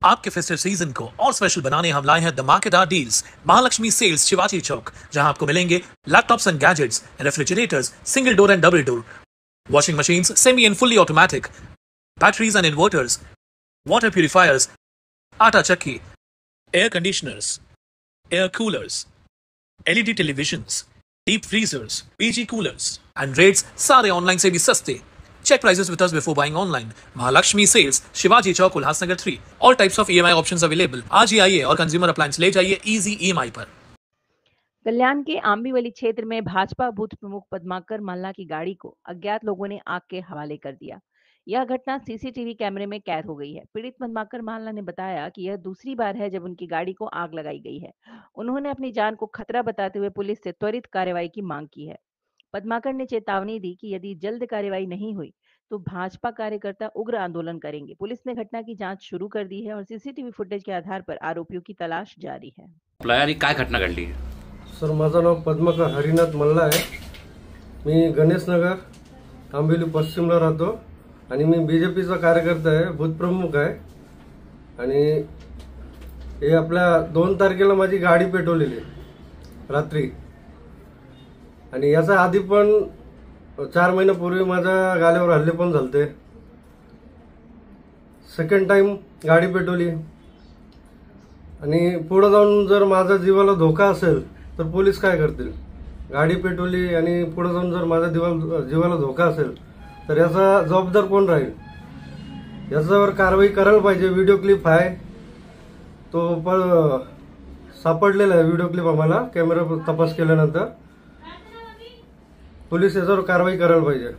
आपके festive season को और स्पेशल बनाने हम लाए हैं धमाकेदार डील्स। महालक्ष्मी सेल्स शिवाजी चौक, जहां आपको मिलेंगे laptops and gadgets, refrigerators single door and double door, washing machines semi and fully automatic, batteries and inverters, water purifiers, आटा चक्की, air conditioners, air coolers, LED televisions, deep freezers, PG coolers and rates सारे online से भी सस्ते। Check prices with us before buying online. Mahalakshmi Sales, Shivaji Chowk, Ulhasnagar 3. All types of EMI options available. आज ही आइए और consumer appliance ले जाइए easy EMI पर। कल्याण के आंबीवली क्षेत्र में भाजपा बूथ प्रमुख पद्माकर माल्ला की गाड़ी को अज्ञात लोगों ने आग के हवाले कर दिया। यह घटना सीसीटीवी कैमरे में कैद हो गई है। पीड़ित पद्माकर माल्ला ने बताया कि यह दूसरी बार है जब उनकी गाड़ी को आग लगाई गई है। उन्होंने अपनी जान को खतरा बताते हुए पुलिस से त्वरित कार्रवाई की मांग की है। पद्माकर ने चेतावनी दी कि यदि जल्द कार्रवाई नहीं हुई तो भाजपा कार्यकर्ता उग्र आंदोलन करेंगे। पुलिस ने घटना की जांच शुरू कर दी है और सीसीटीवी फुटेज के आधार पर आरोपियों की तलाश जारी है। काय घटना घडली? सर, माझं नाव पद्माकर हरिनाथ मल्ला आहे। मी गणेशनगर आंबिवली पश्चिमला राहतो आणि मी बीजेपीचा कार्यकर्ता आहे, बूथ प्रमुख आहे। आणि हे आपल्या 2 तारखेला माझी गाडी पेटवलेली रात्री, आणि याचा आधी पण 4 महिन्यापूर्वी माझ्या गाल्यावर हल्ले पण झालते। सेकंड टाइम गाडी पेटवली, आणि पुढे जाऊन जर माझ्या जीवाला धोका असेल तर पोलीस काय करतील? गाडी पेटवली आणि पुढे जाऊन जर माझ्या जीवाला धोका असेल तर याचा जबाबदार कोण राहील? याच्यावर कारवाई करायला पाहिजे। व्हिडिओ क्लिप आहे, तो पण सापडलेला आहे व्हिडिओ क्लिप आम्हाला कॅमेरा तपास केल्यानंतर। पोलीस याच्यावर कारवाई करायला पाहिजे।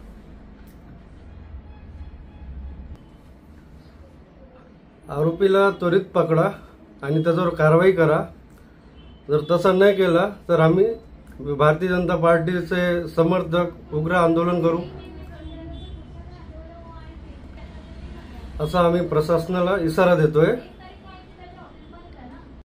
आरोपीला त्वरित पकडा आणि त्याच्यावर कारवाई करा। जर तसं नाही केलं तर आम्ही भारतीय जनता पार्टीचे समर्थक उग्र आंदोलन करू, असं आम्ही प्रशासनाला इशारा देतोय।